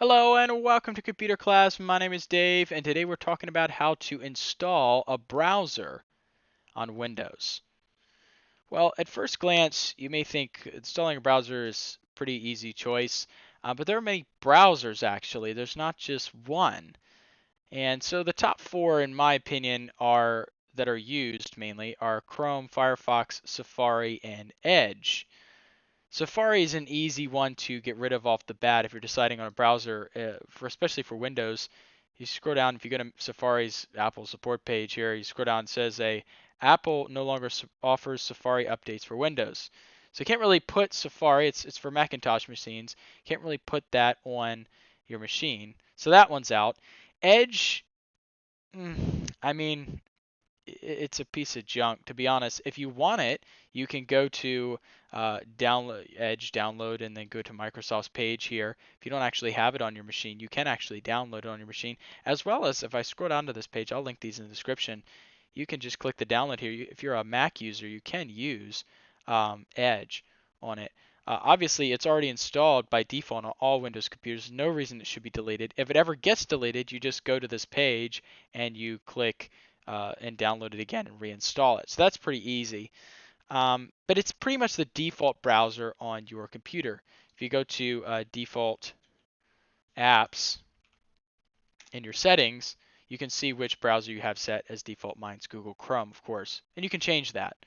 Hello and welcome to computer class. My name is Dave and today we're talking about how to install a browser on Windows. Well, at first glance, you may think installing a browser is a pretty easy choice, but there are many browsers actually. There's not just one. And so the top four, in my opinion, are that are used mainly are Chrome, Firefox, Safari, and Edge. Safari is an easy one to get rid of off the bat if you're deciding on a browser, especially for Windows. You scroll down, if you go to Safari's Apple support page here, you scroll down, it says Apple no longer offers Safari updates for Windows. So you can't really put Safari, it's for Macintosh machines, can't really put that on your machine. So that one's out. Edge, I mean, it's a piece of junk, to be honest. If you want it, you can go to download Edge, download, and then go to Microsoft's page here. If you don't actually have it on your machine, you can actually download it on your machine. As well as if I scroll down to this page, I'll link these in the description. You can just click the download here. If you're a Mac user, you can use Edge on it. Obviously, it's already installed by default on all Windows computers. No reason it should be deleted. If it ever gets deleted, you just go to this page and you click and download it again and reinstall it. So that's pretty easy. But it's pretty much the default browser on your computer. If you go to default apps in your settings, you can see which browser you have set as default. Mine's Google Chrome, of course, and you can change that.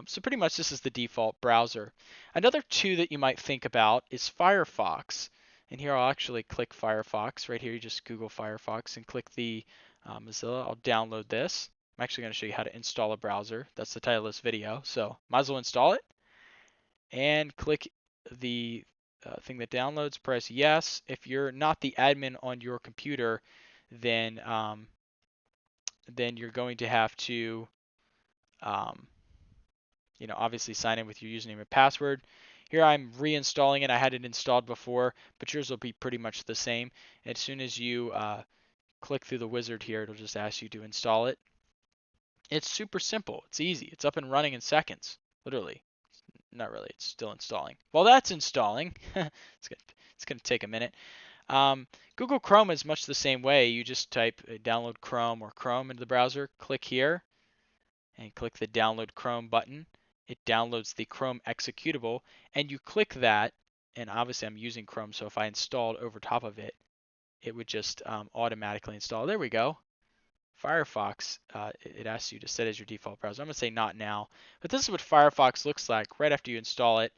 So pretty much this is the default browser. Another two that you might think about is Firefox. And here I'll actually click Firefox. Right here you just Google Firefox and click the Mozilla. I'll download this. I'm actually going to show you how to install a browser. That's the title of this video. So might as well install it. And click the thing that downloads. Press yes. If you're not the admin on your computer, then you're going to have to um, obviously sign in with your username and password. Here I'm reinstalling it. I had it installed before, but yours will be pretty much the same. As soon as you click through the wizard here, it'll just ask you to install it. It's super simple. It's easy. It's up and running in seconds, literally. Not really. It's still installing. While that's installing, it's gonna take a minute. Google Chrome is much the same way. You just type download Chrome or Chrome into the browser, click here, and click the download Chrome button. It downloads the Chrome executable, and you click that, and obviously I'm using Chrome, so if I installed over top of it, it would just automatically install. There we go. Firefox, it asks you to set as your default browser. I'm going to say not now, but this is what Firefox looks like right after you install it.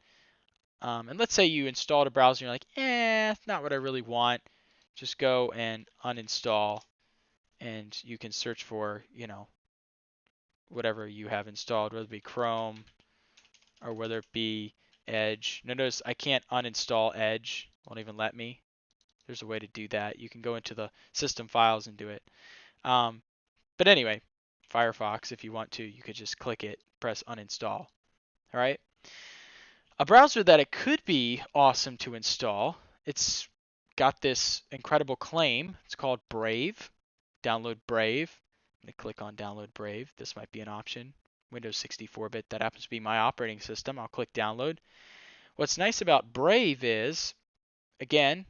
And let's say you installed a browser and you're like, it's not what I really want. Just go and uninstall, and you can search for, whatever you have installed, whether it be Chrome or whether it be Edge. Notice I can't uninstall Edge. Won't even let me. There's a way to do that. You can go into the system files and do it. But anyway, Firefox, if you want to, you could just click it, press uninstall. All right. A browser that it could be awesome to install. It's got this incredible claim. It's called Brave. Download Brave. I'm going to click on download Brave. This might be an option. Windows 64-bit, that happens to be my operating system. I'll click download. What's nice about Brave is, again,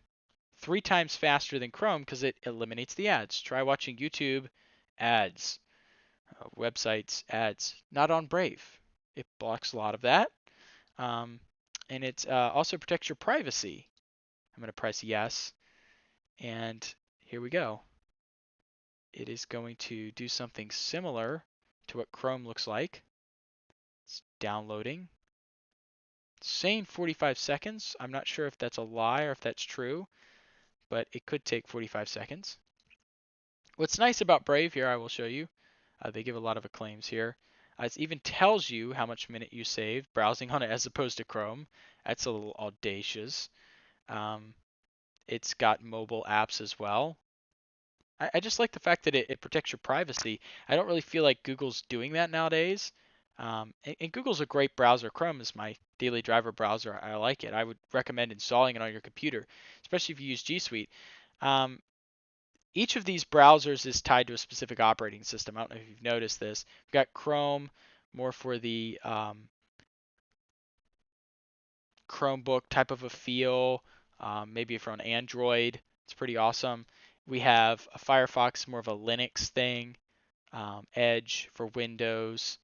3 times faster than Chrome because it eliminates the ads. Try watching YouTube ads, websites ads. Not on Brave. It blocks a lot of that. And it also protects your privacy. I'm going to press yes. And here we go. It is going to do something similar to what Chrome looks like. It's downloading. It's saying 45 seconds. I'm not sure if that's a lie or if that's true, but it could take 45 seconds. What's nice about Brave here, I will show you. They give a lot of acclaims here. It even tells you how much minute you saved browsing on it as opposed to Chrome. That's a little audacious. It's got mobile apps as well. I just like the fact that it protects your privacy. I don't really feel like Google's doing that nowadays. And Google's a great browser. Chrome is my daily driver browser. I like it. I would recommend installing it on your computer, especially if you use G Suite. Each of these browsers is tied to a specific operating system. I don't know if you've noticed this. We've got Chrome, more for the Chromebook type of a feel. Maybe if you're on Android, it's pretty awesome. We have a Firefox, more of a Linux thing, Edge for Windows,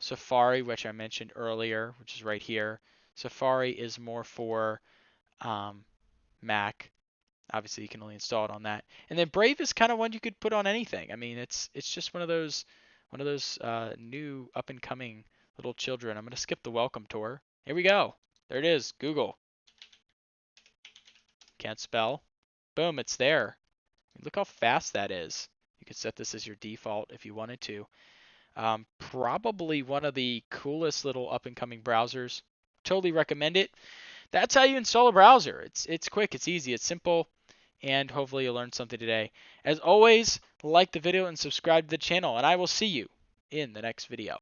Safari, which I mentioned earlier, which is right here. Safari is more for Mac. Obviously, you can only install it on that. And then Brave is kind of one you could put on anything. I mean, it's just one of those new up and coming little children. I'm gonna skip the welcome tour. Here we go. There it is. Google. Can't spell. Boom, it's there. Look how fast that is. You could set this as your default if you wanted to. Probably one of the coolest little up and coming browsers. Totally recommend it. That's how you install a browser. It's quick, it's easy, it's simple, and hopefully you learned something today. As always, like the video and subscribe to the channel, and I will see you in the next video.